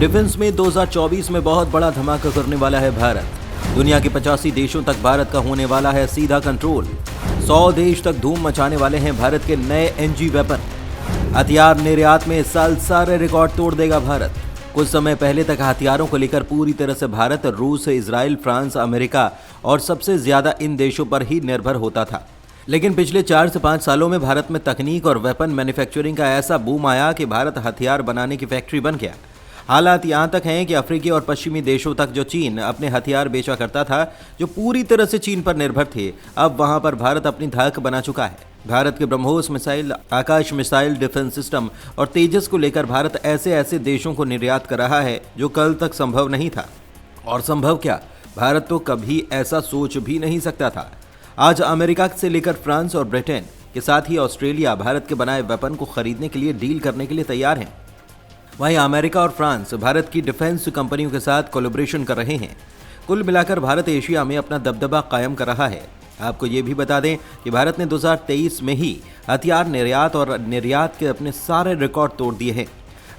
Defence में 2024 में बहुत बड़ा धमाका करने वाला है भारत। दुनिया के 85 देशों तक भारत का होने वाला है सीधा कंट्रोल। 100 देश तक धूम मचाने वाले हैं भारत के नए एनजी वेपन। हथियार निर्यात में इस साल सारे रिकॉर्ड तोड़ देगा भारत। कुछ समय पहले तक हथियारों को लेकर पूरी तरह से भारत रूस, इजराइल, फ्रांस, अमेरिका और सबसे ज्यादा इन देशों पर ही निर्भर होता था। लेकिन पिछले 4 से 5 सालों में भारत में तकनीक और वेपन मैन्युफैक्चरिंग का ऐसा बूम आया कि भारत हथियार बनाने की फैक्ट्री बन गया। हालात यहाँ तक हैं कि अफ्रीकी और पश्चिमी देशों तक जो चीन अपने हथियार बेचा करता था, जो पूरी तरह से चीन पर निर्भर थे, अब वहां पर भारत अपनी धाक बना चुका है। भारत के ब्रह्मोस मिसाइल, आकाश मिसाइल डिफेंस सिस्टम और तेजस को लेकर भारत ऐसे ऐसे देशों को निर्यात कर रहा है जो कल तक संभव नहीं था। और संभव क्या, भारत तो कभी ऐसा सोच भी नहीं सकता था। आज अमेरिका से लेकर फ्रांस और ब्रिटेन के साथ ही ऑस्ट्रेलिया भारत के बनाए वेपन को खरीदने के लिए डील करने के लिए तैयार हैं। वहीं अमेरिका और फ्रांस भारत की डिफेंस कंपनियों के साथ कोलैबोरेशन कर रहे हैं। कुल मिलाकर भारत एशिया में अपना दबदबा कायम कर रहा है। आपको ये भी बता दें कि भारत ने 2023 में ही हथियार निर्यात और निर्यात के अपने सारे रिकॉर्ड तोड़ दिए हैं।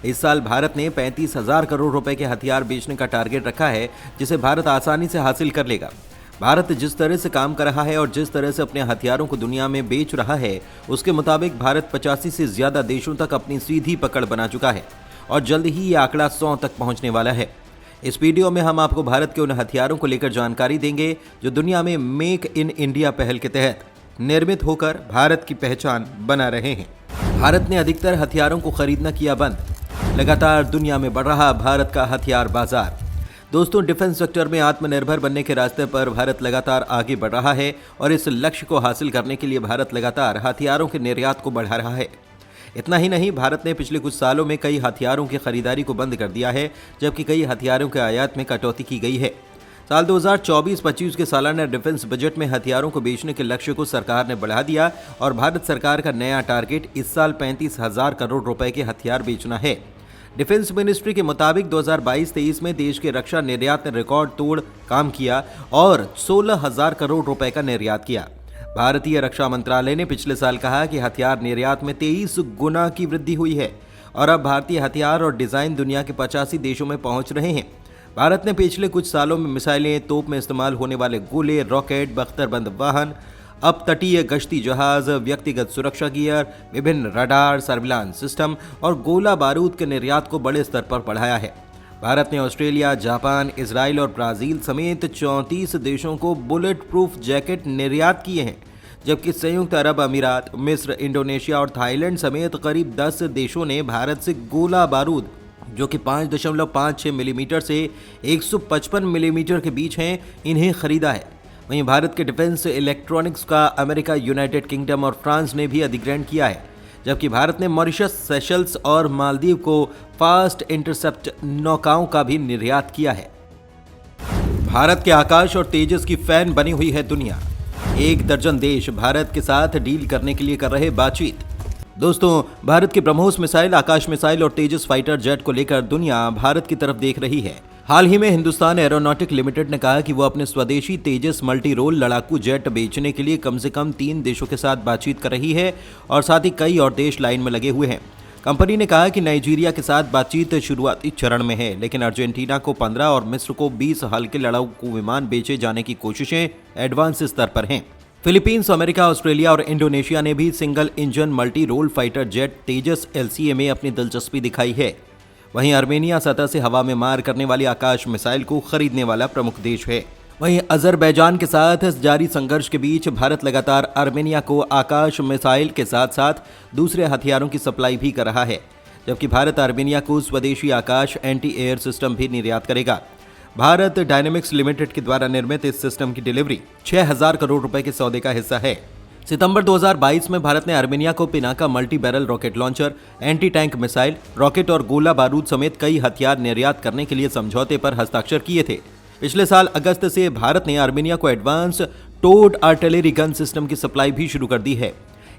इस साल भारत ने 35,000 करोड़ रुपए के हथियार बेचने का टारगेट रखा है, जिसे भारत आसानी से हासिल कर लेगा। भारत जिस तरह से काम कर रहा है और जिस तरह से अपने हथियारों को दुनिया में बेच रहा है, उसके मुताबिक भारत 85 से ज्यादा देशों तक अपनी सीधी पकड़ बना चुका है और जल्द ही ये आंकड़ा 100 तक पहुंचने वाला है। इस वीडियो में हम आपको भारत के उन हथियारों को लेकर जानकारी देंगे जो दुनिया में मेक इन इंडिया पहल के तहत निर्मित होकर भारत की पहचान बना रहे हैं। भारत ने अधिकतर हथियारों को खरीदना किया बंद। लगातार दुनिया में बढ़ रहा भारत का हथियार बाजार। दोस्तों, डिफेंस सेक्टर में आत्मनिर्भर बनने के रास्ते पर भारत लगातार आगे बढ़ रहा है और इस लक्ष्य को हासिल करने के लिए भारत लगातार हथियारों के निर्यात को बढ़ा रहा है। इतना ही नहीं, भारत ने पिछले कुछ सालों में कई हथियारों की खरीदारी को बंद कर दिया है, जबकि कई हथियारों के आयात में कटौती की गई है। साल 2024-25 के सालाना डिफेंस बजट में हथियारों को बेचने के लक्ष्य को सरकार ने बढ़ा दिया और भारत सरकार का नया टारगेट इस साल 35,000 करोड़ रुपए के हथियार बेचना है। डिफेंस मिनिस्ट्री के मुताबिक 2022-23 में देश के रक्षा निर्यात ने रिकॉर्ड तोड़ काम किया और 16,000 करोड़ रुपए का निर्यात किया। भारतीय रक्षा मंत्रालय ने पिछले साल कहा कि हथियार निर्यात में 23 गुना की वृद्धि हुई है और अब भारतीय हथियार और डिजाइन दुनिया के 85 देशों में पहुंच रहे हैं। भारत ने पिछले कुछ सालों में मिसाइलें, तोप में इस्तेमाल होने वाले गोले, रॉकेट, बख्तरबंद वाहन, अब तटीय गश्ती जहाज, व्यक्तिगत सुरक्षा गियर, विभिन्न रडार, सर्विलांस सिस्टम और गोला बारूद के निर्यात को बड़े स्तर पर बढ़ाया है। भारत ने ऑस्ट्रेलिया, जापान, इजराइल और ब्राजील समेत 34 देशों को बुलेट प्रूफ जैकेट निर्यात किए हैं, जबकि संयुक्त अरब अमीरात, मिस्र, इंडोनेशिया और थाईलैंड समेत करीब 10 देशों ने भारत से गोला बारूद जो कि 5.56 मिलीमीटर से 155 मिलीमीटर के बीच हैं, इन्हें खरीदा है। वहीं भारत के डिफेंस इलेक्ट्रॉनिक्स का अमेरिका, यूनाइटेड किंगडम और फ्रांस ने भी अधिग्रहण किया है, जबकि भारत ने मॉरिशस, सेशल्स और मालदीव को फास्ट इंटरसेप्ट नौकाओं का भी निर्यात किया है। भारत के आकाश और तेजस की फैन बनी हुई है दुनिया। 1 दर्जन देश भारत के साथ डील करने के लिए कर रहे बातचीत। दोस्तों, भारत के ब्रह्मोस मिसाइल, आकाश मिसाइल और तेजस फाइटर जेट को लेकर दुनिया भारत की तरफ देख रही है। हाल ही में हिंदुस्तान एरोनॉटिक लिमिटेड ने कहा कि वो अपने स्वदेशी तेजस मल्टी रोल लड़ाकू जेट बेचने के लिए कम से कम 3 देशों के साथ बातचीत कर रही है और साथ ही कई और देश लाइन में लगे हुए हैं। कंपनी ने कहा कि नाइजीरिया के साथ बातचीत शुरुआती चरण में है, लेकिन अर्जेंटीना को 15 और मिस्र को 20 हल्के लड़ाकू विमान बेचे जाने की कोशिशें एडवांस स्तर पर हैं। फिलीपींस, अमेरिका, ऑस्ट्रेलिया और इंडोनेशिया ने भी single engine multi role fighter jet Tejas LCA में अपनी दिलचस्पी दिखाई है। वहीं आर्मेनिया सतह से हवा में मार करने वाली आकाश मिसाइल को खरीदने वाला प्रमुख देश है। वहीं अजरबैजान के साथ जारी संघर्ष के बीच भारत लगातार आर्मेनिया को आकाश मिसाइल के साथ साथ दूसरे हथियारों की सप्लाई भी कर रहा है, जबकि भारत आर्मेनिया को स्वदेशी आकाश एंटी एयर सिस्टम भी निर्यात करेगा। भारत डायनेमिक्स लिमिटेड के द्वारा निर्मित इस सिस्टम की डिलीवरी 6,000 करोड़ रुपए के सौदे का हिस्सा है। सितंबर 2022 में भारत ने आर्मेनिया को Pinaka multi barrel rocket launcher, anti tank missile, rocket और गोला बारूद समेत कई हथियार निर्यात करने के लिए समझौते पर हस्ताक्षर किए थे। पिछले साल अगस्त से भारत ने आर्मेनिया को advance towed artillery gun system की सप्लाई भी शुरू कर दी है।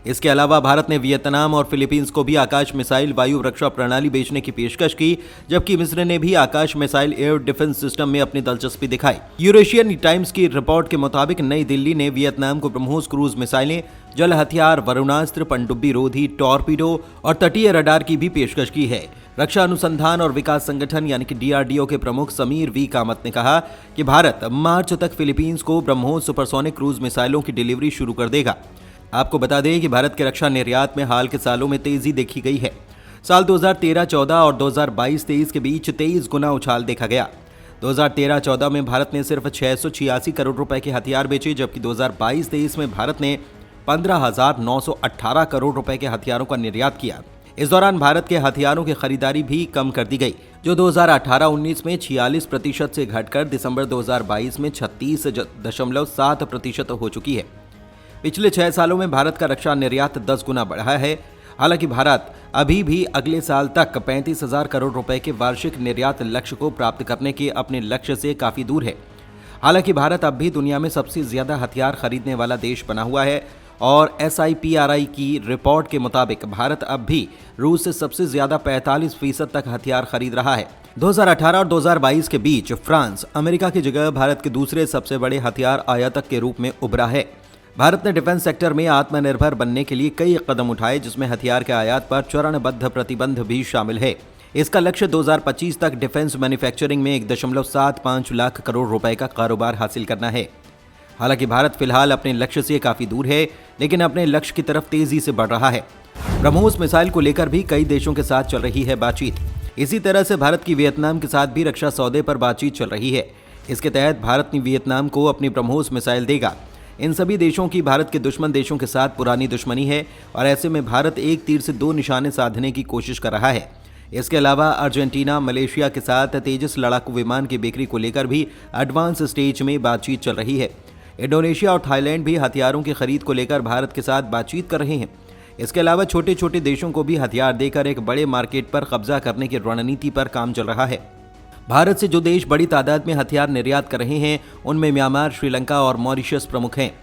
इसके अलावा भारत ने वियतनाम और फिलीपींस को भी आकाश मिसाइल वायु रक्षा प्रणाली बेचने की पेशकश की, जबकि मिस्र ने भी आकाश मिसाइल एयर डिफेंस सिस्टम में अपनी दिलचस्पी दिखाई। यूरेशियन टाइम्स की रिपोर्ट के मुताबिक नई दिल्ली ने वियतनाम को ब्रह्मोस क्रूज मिसाइलें, जल हथियार, वरुणास्त्र, पनडुब्बी रोधी, टॉर्पीडो और तटीय रडार की भी पेशकश की है। रक्षा अनुसंधान और विकास संगठन यानी कि DRDO के प्रमुख समीर वी कामत ने कहा कि भारत मार्च तक फिलीपींस को ब्रह्मोस सुपरसोनिक क्रूज मिसाइलों की डिलीवरी शुरू कर देगा। आपको बता दें कि भारत के रक्षा निर्यात में हाल के सालों में तेजी देखी गई है। साल 2013-14 और 2022-23 के बीच 23 गुना उछाल देखा गया। 2013-14 में भारत ने सिर्फ 686 करोड़ रुपए के हथियार बेचे, जबकि 2022-23 में भारत ने 15,918 करोड़ रुपए के हथियारों का निर्यात किया। इस दौरान भारत के हथियारों की खरीदारी भी कम कर दी गई, जो 2018-19 में 46% से घटकर दिसंबर 2022 में 36.7% हो चुकी है। पिछले 6 सालों में भारत का रक्षा निर्यात 10 गुना बढ़ा है। हालांकि भारत अभी भी अगले साल तक 35,000 करोड़ रुपए के वार्षिक निर्यात लक्ष्य को प्राप्त करने के अपने लक्ष्य से काफी दूर है। हालांकि भारत अब भी दुनिया में सबसे ज्यादा हथियार खरीदने वाला देश बना हुआ है और SIPRI की रिपोर्ट के मुताबिक भारत अब भी रूस से सबसे ज्यादा 45% तक हथियार खरीद रहा है। 2018 और 2022 के बीच फ्रांस अमेरिका की जगह भारत के दूसरे सबसे बड़े हथियार आयातक के रूप में उभरा है। भारत ने डिफेंस सेक्टर में आत्मनिर्भर बनने के लिए कई कदम उठाए, जिसमें हथियार के आयात पर चरणबद्ध प्रतिबंध भी शामिल है। इसका लक्ष्य 2025 तक डिफेंस मैन्युफैक्चरिंग में 1.75 लाख करोड़ रुपए का कारोबार हासिल करना है। हालांकि भारत फिलहाल अपने लक्ष्य से काफी दूर है, लेकिन अपने लक्ष्य की तरफ तेजी से बढ़ रहा है। ब्रह्मोस मिसाइल को लेकर भी कई देशों के साथ चल रही है बातचीत। इसी तरह से भारत की वियतनाम के साथ भी रक्षा सौदे पर बातचीत चल रही है। इसके तहत भारत ने वियतनाम को अपनी ब्रह्मोस मिसाइल देगा। इन सभी देशों की भारत के दुश्मन देशों के साथ पुरानी दुश्मनी है और ऐसे में भारत एक तीर से 2 निशाने साधने की कोशिश कर रहा है। इसके अलावा अर्जेंटीना, मलेशिया के साथ तेजस लड़ाकू विमान की बिक्री को लेकर भी एडवांस स्टेज में बातचीत चल रही है। इंडोनेशिया और थाईलैंड भी हथियारों की खरीद को लेकर भारत के साथ बातचीत कर रहे हैं। इसके अलावा छोटे छोटे देशों को भी हथियार देकर एक बड़े मार्केट पर कब्जा करने की रणनीति पर काम चल रहा है। भारत से जो देश बड़ी तादाद में हथियार निर्यात कर रहे हैं, उनमें म्यांमार, श्रीलंका और मॉरिशस प्रमुख हैं।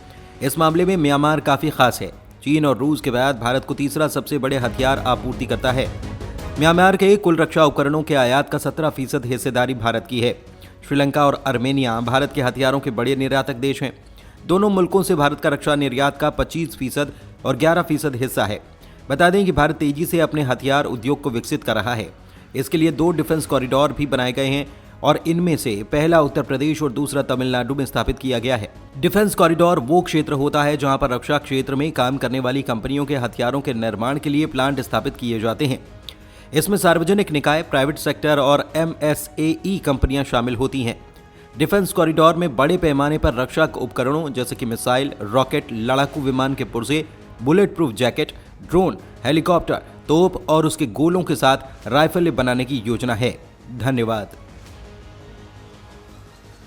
इस मामले में म्यांमार काफ़ी खास है। चीन और रूस के बाद भारत को तीसरा सबसे बड़े हथियार आपूर्ति करता है। म्यांमार के कुल रक्षा उपकरणों के आयात का 17% हिस्सेदारी भारत की है। श्रीलंका और आर्मेनिया भारत के हथियारों के बड़े निर्यातक देश हैं। दोनों मुल्कों से भारत का रक्षा निर्यात का 25% और 11% हिस्सा है। बता दें कि भारत तेजी से अपने हथियार उद्योग को विकसित कर रहा है। इसके लिए 2 डिफेंस कॉरिडोर भी बनाए गए हैं और इनमें से पहला उत्तर प्रदेश और दूसरा तमिलनाडु में स्थापित किया गया है। डिफेंस कॉरिडोर वो क्षेत्र होता है जहां पर रक्षा क्षेत्र में काम करने वाली कंपनियों के हथियारों के निर्माण के लिए प्लांट स्थापित किए जाते हैं। इसमें सार्वजनिक निकाय, प्राइवेट सेक्टर और MSAE कंपनियां शामिल होती हैं। डिफेंस कॉरिडोर में बड़े पैमाने पर रक्षा उपकरणों जैसे कि मिसाइल, रॉकेट, लड़ाकू विमान के पुर्जे, bullet proof jacket, drone, helicopter, तोप और उसके गोलों के साथ राइफलें बनाने की योजना है। धन्यवाद।